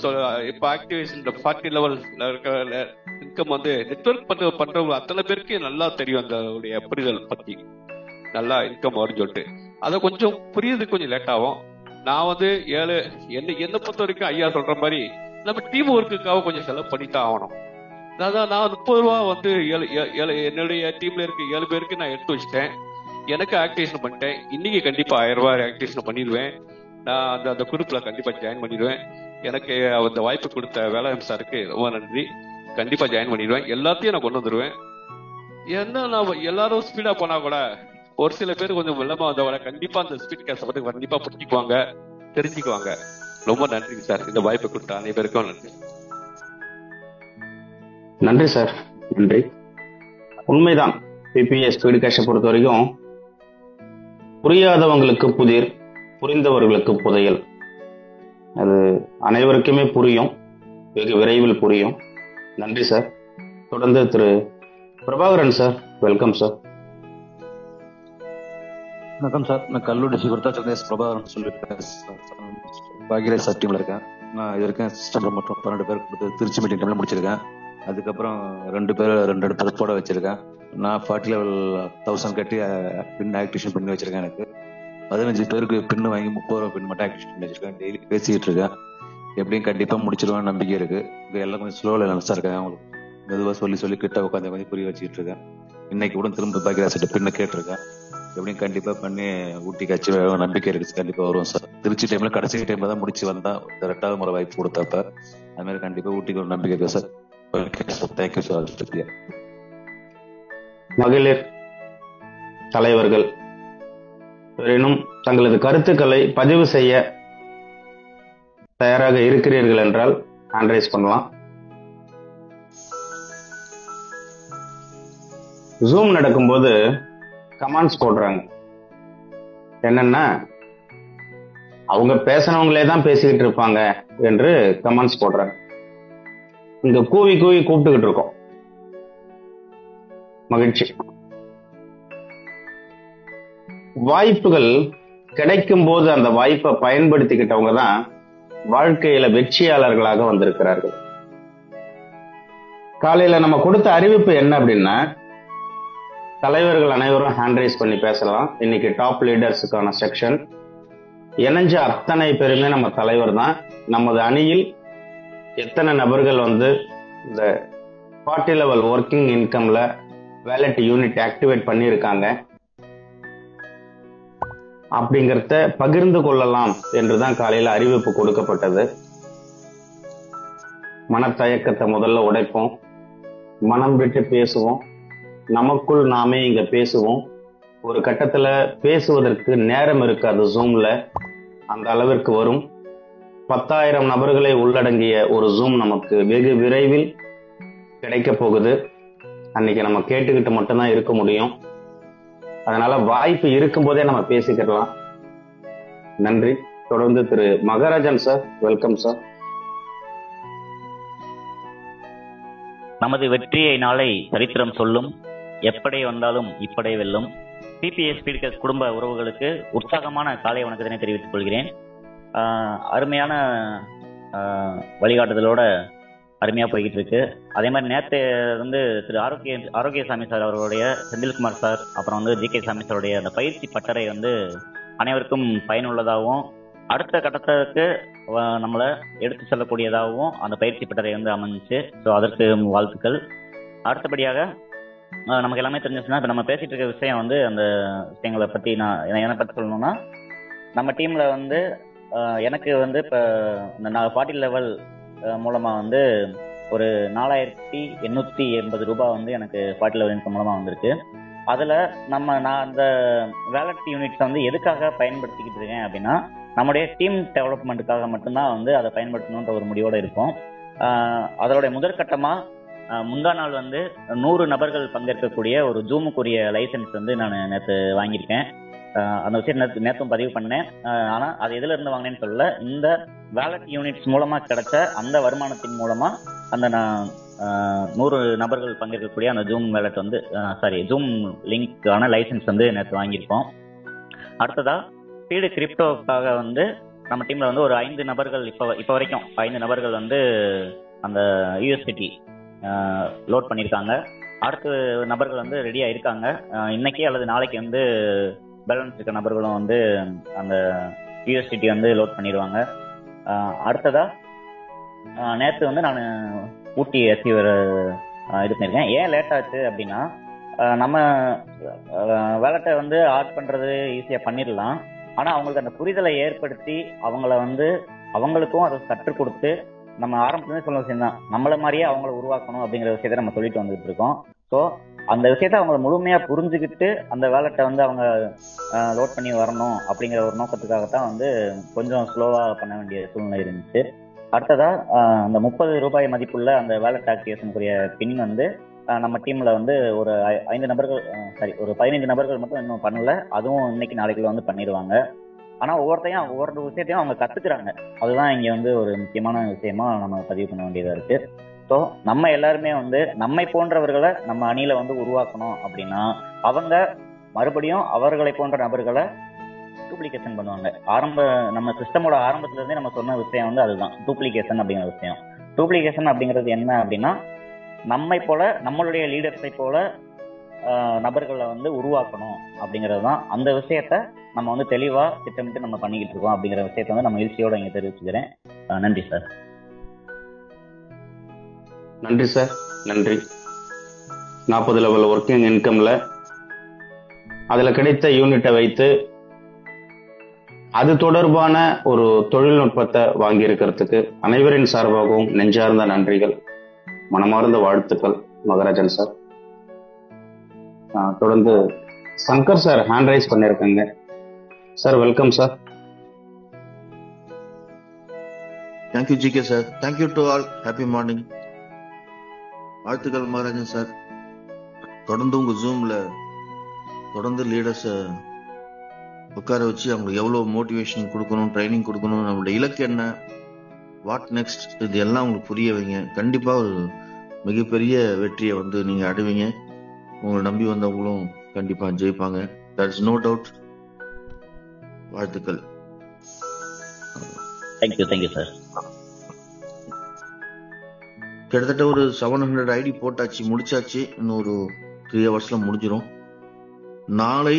இப்ப ஆக்டிவேஷன் 40 லெவல்ல இருக்கிற இன்கம் வந்து நெட்வொர்க் பண்றவங்க அத்தனை பேருக்கு நல்லா தெரியும். அந்த புரிதல் பத்தி நல்லா இன்கம் வரும்னு சொல்லிட்டு அதை கொஞ்சம் புரியுது, கொஞ்சம் லேட் ஆகும். நான் வந்து என்னை பொறுத்த வரைக்கும் ஐயா சொல்ற மாதிரி நம்ம டீம் ஒர்க்குக்காக கொஞ்சம் செலவு பண்ணித்தான் ஆகணும். அதான் நான் 30 ரூபா வந்து என்னுடைய டீம்ல இருக்க 7 பேருக்கு நான் எடுத்து வச்சுட்டேன். எனக்கு ஆக்டிவேஷன் பண்ணிட்டேன். இன்னைக்கு கண்டிப்பா 1000 ரூபாய் ஆக்டிவேஷன் பண்ணிடுவேன். நான் அந்த குரூப்ல கண்டிப்பா ஜாயின் பண்ணிடுவேன். எனக்கு அந்த வாய்ப்பு கொடுத்த வேளாண் சாருக்கு ரொம்ப நன்றி. கண்டிப்பா ஜாயின் பண்ணிடுவேன். எல்லாத்தையும் நான் கொண்டு வந்துடுவேன். என்ன நான் எல்லாரும் ஸ்பீடா போனா கூட ஒரு சில பேர் கொஞ்சம் வெள்ளமா வந்தவங்க கண்டிப்பா அந்த ஸ்பீட் கேஸ் பத்தி கண்டிப்பா புரிஞ்சுக்குவாங்க, தெரிஞ்சுக்குவாங்க. ரொம்ப நன்றி சார். இந்த வாய்ப்பு கொடுத்த அனைவருக்கும் நன்றி. நன்றி சார். நன்றி. உண்மைதான். பிபிஏ ஸ்பீட் கேஷை பொறுத்த வரைக்கும் புரியாதவங்களுக்கு புதிர், புரிந்தவர்களுக்கு புதையல். அது அனைவருக்குமே புரியும், வெகு விரைவில் புரியும். நன்றி சார். தொடர்ந்து திரு பிரபாகரன் சார், வெல்கம் சார். வணக்கம் சார். நான் கல்லூரி டிஸ்ட்ரிக்ட் பிரபாகரன் சொல்லியிருக்கேன். பாகிரேஜ் டீம்ல இருக்கேன். நான் இது இருக்கேன் சிஸ்டம் மட்டும் 12 பேர் கொடுத்து திருச்சி மீட்டிங் டைம்ல முடிச்சிருக்கேன். அதுக்கப்புறம் 2 பேர் போட வச்சிருக்கேன். நான் 40 லெவல் 1000 கட்டி பின் ஆக்டிவேஷன் பண்ணி வச்சிருக்கேன். எனக்கு 15 பேருக்கு பின்னு வாங்கி 30 ரூபா பின் மட்டும் ஆக்டிவேஷன் பண்ணி வச்சிருக்கேன். டெய்லி பேசிக்கிட்டு இருக்கேன். எப்படியும் கண்டிப்பா முடிச்சிருவான்னு நம்பிக்கை இருக்கு. இங்க எல்லாம் கொஞ்சம் ஸ்லோல நினைச்சா இருக்காங்க. அவங்களுக்கு மெதுவா சொல்லி கிட்ட உட்காந்து கொஞ்சம் புரிய வச்சுக்கிட்டு இருக்கேன். இன்னைக்கு கூட திரும்ப பாக்கிராசிட்ட பின்ன கேட்டிருக்கேன். எப்படியும் கண்டிப்பா பண்ணி ஊட்டி காட்சி நம்பிக்கை இருக்கு. கண்டிப்பா வருவோம் சார். திருச்சி டைம்ல கடைசி டைம்ல தான் முடிச்சு வந்தா 2வது முறை வாய்ப்பு கொடுத்தப்ப அது மாதிரி கண்டிப்பா ஊட்டிக்கு ஒரு நம்பிக்கை இருக்கு சார். Thank you sir. மகளிர் தலைவர்கள் இன்னும் தங்களது கருத்துக்களை பதிவு செய்ய தயாராக இருக்கிறீர்கள் என்றால் ஹேண்ட் ரைஸ் பண்ணலாம். ஜூம் நடக்கும்போது கமெண்ட்ஸ் போடுறாங்க. என்னன்னா அவங்க பேசினவங்களே தான் பேசிக்கிட்டு இருப்பாங்க என்று கமெண்ட்ஸ் போடுறாங்க. இங்க கூவி கூப்பிட்டுக்கிட்டு இருக்கோம். மகிழ்ச்சி. வாய்ப்புகள் கிடைக்கும் போது அந்த வாய்ப்பை பயன்படுத்திக்கிட்டவங்க தான் வாழ்க்கையில வெற்றியாளர்களாக வந்திருக்கிறார்கள். காலையில நம்ம கொடுத்த அறிவிப்பு என்ன அப்படின்னா, தலைவர்கள் அனைவரும் ஹேண்ட் ரைஸ் பண்ணி பேசலாம். இன்னைக்கு டாப் லீடர்ஸுக்கான செக்ஷன். இணைஞ்ச அத்தனை பேருமே நம்ம தலைவர் தான். நமது அணியில் எத்தனை நபர்கள் வந்து இந்த 40 லெவல் ஒர்க்கிங் இன்கம்ல வேலட் யூனிட் ஆக்டிவேட் பண்ணியிருக்காங்க அப்படிங்கறத பகிர்ந்து கொள்ளலாம் என்றுதான் காலையில அறிவிப்பு கொடுக்கப்பட்டது. மனத்தயக்கத்தை முதல்ல உடைப்போம், மனம் விட்டு பேசுவோம், நமக்குள் நாமே இங்க பேசுவோம். ஒரு கட்டத்துல பேசுவதற்கு நேரம் இருக்காது ஜூம்ல, அந்த அளவிற்கு வரும். 10,000 நபர்களை உள்ளடங்கிய ஒரு ஜூம் நமக்கு வெகு விரைவில் கிடைக்க போகுது. அன்னைக்கு நம்ம கேட்டுக்கிட்டு மட்டும்தான் இருக்க முடியும். அதனால வாய்ப்பு இருக்கும் போதே நம்ம பேசிக்கலாம். நன்றி. தொடர்ந்து திரு மகாராஜன் சார், வெல்கம் சார். நமது வெற்றியை நாளை சரித்திரம் சொல்லும், எப்படி வந்தாலும் இப்படை வெல்லும். பிபிஎஸ் ஸ்பீக்கர்ஸ் குடும்ப உறவுகளுக்கு உற்சாகமான காலை வணக்கத்தினை தெரிவித்துக் கொள்கிறேன். அருமையான வழிகாட்டுதலோட அருமையா போய்கிட்டு இருக்கு. அதே மாதிரி நேற்று வந்து திரு ஆரோக்கியசாமி சார் அவர்களுடைய, செந்தில்குமார் சார், அப்புறம் வந்து ஜி.கே. சாமி சாருடைய அந்த பயிற்சி பட்டறை வந்து அனைவருக்கும் பயனுள்ளதாகவும் அடுத்த கட்டத்துக்கு நம்மளை எடுத்து செல்லக்கூடியதாகவும் அந்த பயிற்சி பட்டறை வந்து அமைஞ்சிச்சு. ஸோ அதற்கு வாழ்த்துக்கள். அடுத்தபடியாக நமக்கு எல்லாமே தெரிஞ்சிச்சுன்னா, இப்போ நம்ம பேசிட்டு இருக்க விஷயம் வந்து அந்த விஷயங்களை பற்றி நான் என்னை பற்றி சொல்லணும்னா, நம்ம டீம்ல வந்து எனக்கு வந்து இப்போ இந்த 40 லெவல் மூலமா வந்து ஒரு 4,880 ரூபாய் வந்து எனக்கு 40 லெவல் இன்கம் மூலமா வந்திருக்கு. அதுல நான் அந்த வேலட் யூனிட்ஸ் வந்து எதுக்காக பயன்படுத்திக்கிட்டு இருக்கேன் அப்படின்னா, நம்முடைய டீம் டெவலப்மெண்ட்டுக்காக மட்டும்தான் வந்து அதை பயன்படுத்தணுன்ற ஒரு முடிவோடு இருக்கும். அதோடைய முதற்கட்டமா முந்தா நாள் வந்து 100 நபர்கள் பங்கேற்கக்கூடிய ஒரு ஜூமுக்குரிய லைசன்ஸ் வந்து நான் நேற்று வாங்கியிருக்கேன். அந்த விஷயம் நேற்றும் பதிவு பண்ணேன். ஆனால் அது எதுல இருந்து வாங்கினேன்னு சொல்லல, இந்த வேலட் யூனிட்ஸ் மூலமா கிடைச்ச அந்த வருமானத்தின் மூலமா அந்த நான் 100 நபர்கள் பங்கேற்கக்கூடிய அந்த ஜூம் வேலட் வந்து ஜூம் லிங்க்கான லைசன்ஸ் வந்து நேற்று வாங்கியிருக்கோம். அடுத்ததா ஸ்பீடு கிரிப்டோக்காக வந்து நம்ம டீம்ல வந்து ஒரு 5 நபர்கள் இப்போ வரைக்கும் 5 நபர்கள் வந்து அந்த யூஎஸ்டிடி லோட் பண்ணியிருக்காங்க. அடுத்த நபர்கள் வந்து ரெடியாக இருக்காங்க. இன்னைக்கு அல்லது நாளைக்கு வந்து பேலன்ஸ் இருக்க நபர்களும் வந்து அந்த யூஎஸ்டிடி வந்து லோட் பண்ணிடுவாங்க. அடுத்ததா நேற்று வந்து நான் ஊட்டி அச்சீவர் இது பண்ணியிருக்கேன். ஏன் லேட் ஆச்சு அப்படின்னா, நம்ம வேலட்டை வந்து ஆட் பண்ணுறது ஈஸியாக பண்ணிடலாம். ஆனால் அவங்களுக்கு அந்த புரிதலை ஏற்படுத்தி அவங்களுக்கும் அதை கற்றுக் கொடுத்து, நம்ம ஆரம்பத்துலேருந்து சொல்ல விஷயம் தான், நம்மள மாதிரியே அவங்கள உருவாக்கணும் அப்படிங்கிற விஷயத்த நம்ம சொல்லிட்டு வந்துட்டு இருக்கோம். ஸோ அந்த விஷயத்த அவங்களை முழுமையாக புரிஞ்சுக்கிட்டு அந்த வேலட்டை வந்து அவங்க லோட் பண்ணி வரணும் அப்படிங்கிற ஒரு நோக்கத்துக்காகத்தான் வந்து கொஞ்சம் ஸ்லோவாக பண்ண வேண்டிய சூழ்நிலை இருந்துச்சு. அடுத்ததா அந்த 30 ரூபாய் மதிப்புள்ள அந்த வேலட் ஆக்டிவேஷனுக்குரிய பின் வந்து நம்ம டீம்ல வந்து ஒரு 5 நபர்கள் ஒரு 15 நபர்கள் மட்டும் இன்னும் பண்ணல. அதுவும் இன்னைக்கு நாளைக்குள்ள வந்து பண்ணிடுவாங்க. ஆனா ஒவ்வொரு விஷயத்தையும் அவங்க கத்துக்கிறாங்க. அதுதான் இங்க வந்து ஒரு முக்கியமான விஷயமா நம்ம பதிவு பண்ண வேண்டியதா இருக்கு. ஸோ நம்ம எல்லாருமே வந்து நம்மை போன்றவர்களை நம்ம அணியில வந்து உருவாக்கணும் அப்படின்னா, அவங்க மறுபடியும் அவர்களை போன்ற நபர்களை டூப்ளிகேஷன் பண்ணுவாங்க. நம்ம சிஸ்டமோட ஆரம்பத்துல இருந்தே நம்ம சொன்ன விஷயம் வந்து அதுதான் டூப்ளிகேஷன் அப்படிங்கிற விஷயம். டூப்ளிகேஷன் அப்படிங்கிறது என்ன அப்படின்னா, நம்மை போல நம்மளுடைய லீடர்ஸை போல நபர்களை வந்து உருவாக்கணும் அப்படிங்கிறது தான். அந்த விஷயத்த நம்ம வந்து தெளிவா திட்டமிட்டு நம்ம பண்ணிக்கிட்டு இருக்கோம் அப்படிங்கிற விஷயத்த வந்து நம்ம மகிழ்ச்சியோட இங்க தெரிவிச்சுக்கிறேன். நன்றி சார். நன்றி சார், நன்றி. 40 லெவல் ஒர்க்கிங் இன்கம்ல அதுல கிடைத்த யூனிட்டை வைத்து அது தொடர்பான ஒரு தொழில்நுட்பத்தை வாங்கி இருக்கிறதுக்கு அனைவரின் சார்பாகவும் நெஞ்சார்ந்த நன்றிகள், மனமார்ந்த வாழ்த்துக்கள் மகாராஜன் சார். தொடர்ந்து சங்கர் சார் ஹேண்ட் ரைஸ் பண்ணிருக்காங்க. Sir welcome sir. Thank you GK sir. Thank you to all. Happy morning. வாழ்த்துக்கள் மகாராஜன் சார். தொடர்ந்து உங்க ஜூம்ல தொடர்ந்து லீடர்ஸை உட்கார வச்சு அவங்களுக்கு எவ்வளவு மோட்டிவேஷன் கொடுக்கணும், ட்ரைனிங் கொடுக்கணும், நம்மளோட இலக்கு என்ன, வாட் நெக்ஸ்ட், இது எல்லாம் உங்களுக்கு புரிய வைங்க. கண்டிப்பா ஒரு மிகப்பெரிய வெற்றியை வந்து நீங்க அடைவீங்க. உங்களை நம்பி வந்தவங்களும் கண்டிப்பா ஜெயிப்பாங்க. That's no doubt. வாழ்த்துக்கள். Thank you sir. கிட்டத்தட்ட ஒரு 700 ஐடி போட்டாச்சு, முடிச்சாச்சு. இன்னும் ஒரு 3 ஹவர்ஸ்ல முடிஞ்சிடும். நாளை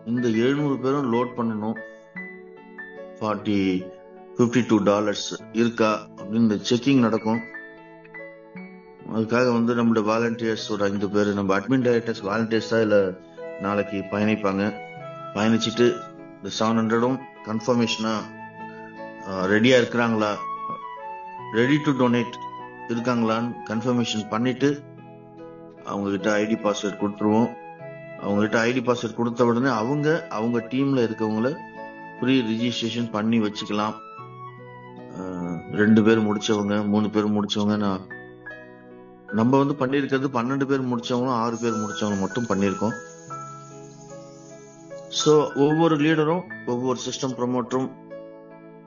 இந்த 700 பேரும் லோட் பண்ணணும். 40 $52 இருக்கா அப்படின்னு செக்கிங் நடக்கும். அதுக்காக வந்து நம்மளோட வாலண்டியர்ஸ் ஒரு 5 பேர், நம்ம அட்மின் டைரக்டர்ஸ் வாலண்டியர்ஸ் தான் இதுல நாளைக்கு பயணிப்பாங்க. பயணிச்சுட்டு இந்த 700 கன்ஃபர்மேஷனா ரெடியா இருக்கிறாங்களா, ரெடி டு டொனேட் இருக்காங்களான்னு கன்ஃபர்மேஷன் பண்ணிட்டு அவங்க கிட்ட ஐடி பாஸ்வேர்ட் கொடுத்துருவோம். அவங்க கிட்ட ஐடி பாஸ்வேர்ட் கொடுத்த உடனே அவங்க டீம்ல இருக்கவங்கள ப்ரீ ரிஜிஸ்ட்ரேஷன் பண்ணி வச்சுக்கலாம். 2 பேர் முடிச்சவங்க, 3 பேர் முடிச்சவங்க, நம்ம வந்து பண்ணிருக்கிறது 12 பேர் முடிச்சவங்களும் 6 பேர் முடிச்சவங்க மட்டும் பண்ணிருக்கோம். சோ ஒவ்வொரு லீடரும், ஒவ்வொரு சிஸ்டம் ப்ரமோட்டரும்,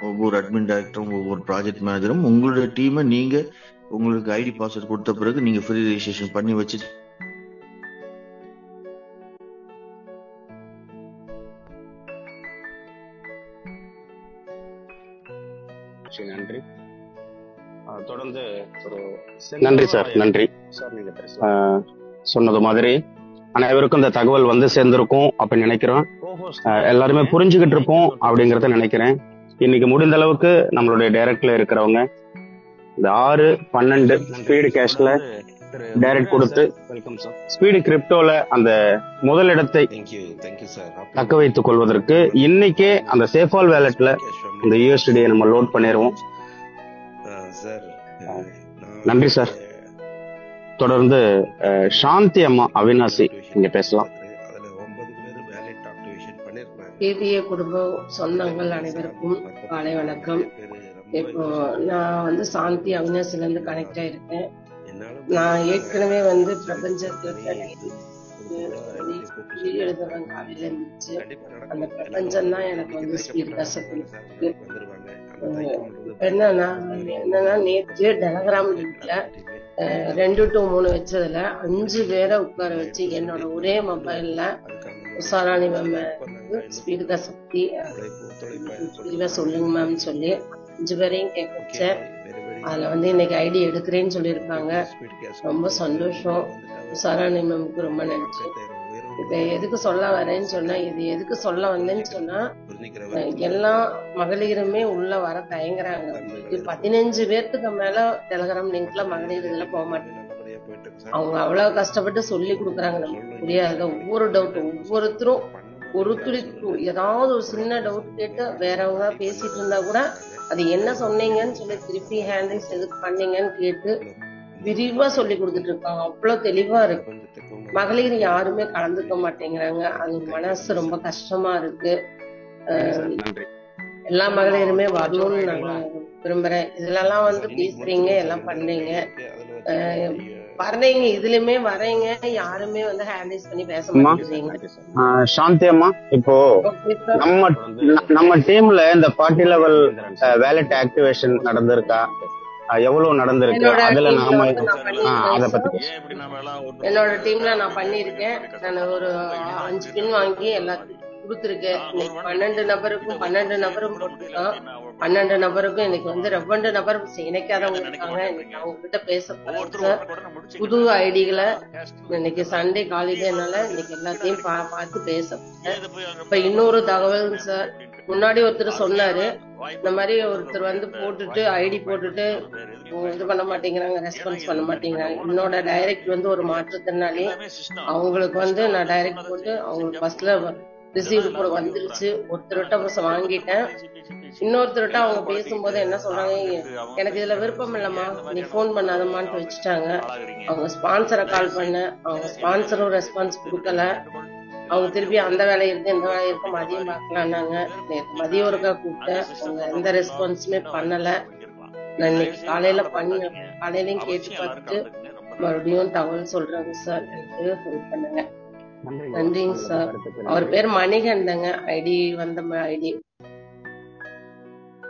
ஒவ்வொரு அட்மின் டைரக்டரும், ஒவ்வொரு ப்ராஜெக்ட் மேனேஜரும் உங்களுடைய டீமை நீங்க உங்களுக்கு ஐடி பாஸ்வேர்ட் கொடுத்த பிறகு நீங்க ஃப்ரீ ரெஜிஸ்ட்ரேஷன் பண்ணி வச்சு நன்றி. தொடர்ந்து நன்றி சார். நன்றி சொன்னது மாதிரி அனைவருக்கும் இந்த தகவல் வந்து சேர்ந்திருக்கும் அப்படின்னு நினைக்கிறோம். எல்லாருமே புரிஞ்சுக்கிட்டு இருப்போம் அப்படிங்கறத நினைக்கிறேன். இன்னைக்கு முடிந்த அளவுக்கு நம்மளுடைய டைரக்ட்ல இருக்கிறவங்க இந்த 6-12 ஸ்பீடு கேஷ்ல டைரக்ட் கொடுத்து ஸ்பீடு கிரிப்டோல அந்த முதலிடத்தை தக்க வைத்துக் கொள்வதற்கு இன்னைக்கே அந்த சேஃபால் வேலட்ல இந்த USDT நம்ம லோட் பண்ணிடுவோம். நன்றி சார். தொடர்ந்து சாந்தி அம்மா அவினாசி நீங்க பேசலாம். கேபிஏ குடும்ப சொந்தங்கள் அனைவருக்கும் காலை வணக்கம். இப்போ நான் வந்து சாந்தி அவினாசில இருந்து கனெக்ட் ஆயிருக்கேன். நான் ஏற்கனவே வந்து பிரபஞ்சத்துல எழுதுறேன் காலையில இருந்துச்சு. அந்த பிரபஞ்சம் தான் எனக்கு வந்து ஸ்பீட் கஷ்டம். என்னன்னா நேற்று டெலகிராம் லிங்க்ல 2 to 3 வச்சதுல 5 பேரை உட்கார வச்சு என்னோட ஒரே மொபைல்ல உஷாராணி மேம் ஸ்பீடு கசக்தி தெளிவா சொல்லுங்க மேம் சொல்லி 5 பேரையும் கேட்க வச்சேன். அதுல வந்து இன்னைக்கு ஐடி எடுக்கிறேன்னு சொல்லியிருக்காங்க. ரொம்ப சந்தோஷம். உஷாராணி மேமுக்கு ரொம்ப நன்றி. இப்ப எதுக்கு சொல்ல வரேன்னு சொன்னா, இது எதுக்கு சொல்ல வந்தேன்னு சொன்னா, எல்லா மகளிருமே உள்ள வர தயங்குறாங்க. 15 பேர்த்துக்கு மேல டெலகிராம் லிங்க்ல மகளிர் இதுல போக மாட்டேங்க. அவங்க அவ்வளவு கஷ்டப்பட்டு சொல்லி கொடுக்குறாங்க. நமக்கு புரியாத ஒவ்வொரு டவுட், ஒவ்வொருத்தரும் ஒரு துளி ஏதாவது ஒரு சின்ன டவுட் கேட்டு வேறவங்க பேசிட்டு இருந்தா கூட அது என்ன சொன்னீங்கன்னு சொல்லி திருப்பி ஹேண்டில்ஸ் எதுக்கு பண்ணீங்கன்னு கேட்டு விரிவா சொல்லி கொடுத்துட்டு இருக்காங்க. அவ்வளவு தெளிவா இருக்கு. மகளிர் யாருமே கலந்துக்க மாட்டேங்கிறாங்க. அது மனசு ரொம்ப கஷ்டமா இருக்கு. எல்லா மகளிருமே வரணும்னு நான் விரும்புறேன். இதுலலாம் வந்து பேசுறீங்க, எல்லாம் பண்றீங்க, வர்றீங்க, இதுலயுமே வரீங்க, யாருமே வந்து ஹேண்டில்ஸ் பண்ணி பேச மாட்டேங்கிறீங்க. சாந்தி அம்மா, இப்போ நம்ம டீம்ல இந்த 40 லெவல் வேலட் ஆக்டிவேஷன் நடந்திருக்கா? எவ்வளவு நடந்திருக்கு? அதுல நாம அத பத்தி என்னோட டீம்ல நான் பண்ணிருக்கேன். நான் ஒரு 5 பின் வாங்கி எல்லாத்துக்கும் கொடுத்துருக்கேன். இன்னைக்கு 12 நபருக்கும் 12 நபரும் போட்டுருக்கான். 12 நபருக்கும் இன்னைக்கு வந்து 2 நபர் இணைக்காதவங்க இருக்காங்க. இன்னைக்கு அவங்க கிட்ட பேச சார். புது ஐடிகளை இன்னைக்கு சண்டே காலிடேனால இன்னைக்கு எல்லாத்தையும் பார்த்து பேச. இப்ப இன்னொரு தகவல் சார், முன்னாடி ஒருத்தர் சொன்னாரு, இந்த மாதிரி ஒருத்தர் வந்து போட்டுட்டு ஐடி போட்டுட்டு இது பண்ண மாட்டேங்கிறாங்க, ரெஸ்பான்ஸ் பண்ண மாட்டேங்கிறாங்க. என்னோட டைரக்ட் வந்து ஒரு மாற்றுத்திறனாளி, அவங்களுக்கு வந்து நான் டைரக்ட் போட்டு அவங்களுக்கு ஃபர்ஸ்ட்ல ரிசீவ்டு கூட வந்துருச்சு. ஒருத்தர்கிட்ட வாங்கிட்டேன். இன்னொருத்தர்கிட்ட அவங்க பேசும்போது என்ன சொல்றாங்க, எனக்கு இதுல விருப்பம் இல்லம்மா, நீ போன் பண்ணாதம்மான்னு வச்சுட்டாங்க. அவங்க ஸ்பான்சரை கால் பண்ண, அவங்க ஸ்பான்சரும் ரெஸ்பான்ஸ் கொடுக்கல. அவங்க திருப்பி அந்த வேலை இருக்கு இந்த வேலை இருக்கு மதியம் பார்க்கலான்னாங்க. மதியம் ஒருக்கா கூப்பிட்டேன், அவங்க எந்த ரெஸ்பான்ஸுமே பண்ணல. நான் இன்னைக்கு காலையிலயும் கேட்டு பார்த்துட்டு மறுபடியும் தகவல் சொல்றாங்க சார். எனக்கு ஹெல்ப் பண்ணுங்க. நன்றிங்க சார். அவர் பேர் மணிகண்டங்க. ஐடி வந்த ஐடி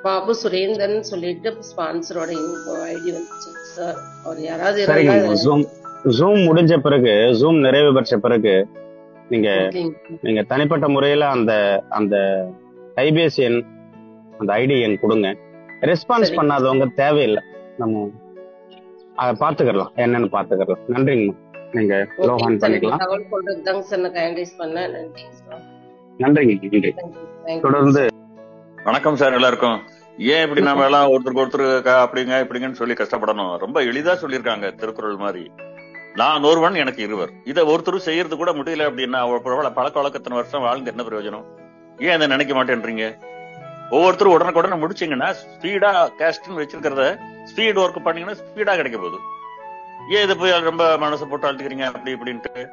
பாபு சுரேந்தன் சொல்லிட்டு ஸ்பான்சரோட ஐடி வந்துச்சு சார். அவர் யாராவது ஜூம் முடிஞ்ச பிறகு, ஜூம் நிறைவு பெற்ற பிறகு நீங்க தனிப்பட்ட முறையில அந்த கைபேசி எண், அந்த ஐடி எண் கொடுங்க. ரெஸ்பான்ஸ் பண்ணாதவங்க தேவையில்லை, நம்ம அதை பாத்துக்கலாம், என்னன்னு பாத்துக்கலாம். நன்றிங்கம்மா. நீங்க லோகான் பண்ணிக்கலாம். நன்றிங்க. தொடர்ந்து வணக்கம் சார் எல்லாருக்கும். ஏன் இப்படி நாம எல்லாம் ஒருத்தருக்கு ஒருத்தர் அப்படிங்க இப்படிங்கன்னு சொல்லி கஷ்டப்படணும்? ரொம்ப எளிதா சொல்லியிருக்காங்க திருக்குறள் மாதிரி. நான் ஒருவன் எனக்கு இருவர். இதை ஒருத்தர் செய்யறது கூட முடியல அப்படின்னா பழக்க வழக்கத்தின் வருஷம் வாழ்ந்து என்ன பிரயோஜனம்? ஏன் அதை நினைக்க மாட்டேன்றீங்க? ஒவ்வொருத்தரும் உடனுக்குடனே முடிச்சீங்கன்னா ஸ்பீடா கேஸ்ட்னு வச்சிருக்கிறத ஸ்பீட் ஒர்க் பண்ணீங்கன்னா ஸ்பீடா கிடைக்க போகுது. ஏன் இதை போய் ரொம்ப மனசை போட்டு அழுத்துக்கிறீங்க அப்படி இப்படின்ட்டு?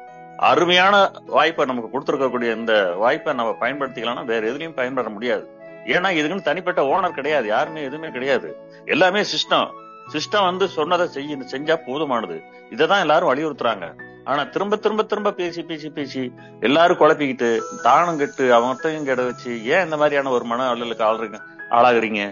அருமையான வாய்ப்பை நமக்கு கொடுத்துருக்கக்கூடிய இந்த வாய்ப்பை நம்ம பயன்படுத்திக்கலாம்னா வேற எதுலையும் பயன்பட முடியாது. ஏன்னா இதுக்குன்னு தனிப்பட்ட ஓனர் கிடையாது, யாருமே எதுவுமே கிடையாது. எல்லாமே சிஸ்டம் வந்து சொன்னதை செஞ்சா போதுமானது. இதைதான் எல்லாரும் வலியுறுத்துறாங்க. ஆனா திரும்ப திரும்ப திரும்ப பேசி பேசி பேசி எல்லாரும் குழப்பிக்கிட்டு தானம் கெட்டு அவங்கத்தையும் கெட வச்சு ஏன் இந்த மாதிரியான ஒரு மன அல்லலுக்கு ஆளாகிறீங்க?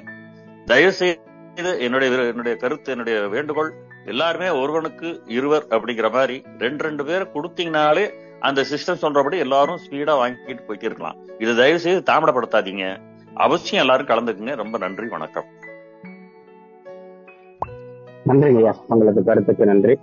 தயவு செய்து என்னுடைய கருத்து, என்னுடைய வேண்டுகோள், எல்லாருமே ஒருவனுக்கு இருவர் அப்படிங்கிற மாதிரி ரெண்டு பேரை கொடுத்தீங்கனாலே அந்த சிஸ்டம் சொல்றபடி எல்லாரும் ஸ்பீடா வாங்கிட்டு போயிட்டே இருக்கலாம். இதை தயவு செய்து தாமதப்படுத்தாதீங்க. அவசியம் எல்லாரும் கலந்துக்குங்க. ரொம்ப நன்றி, வணக்கம். நன்றிங்கய்யா, உங்களுக்கு கருத்துக்கு நன்றி.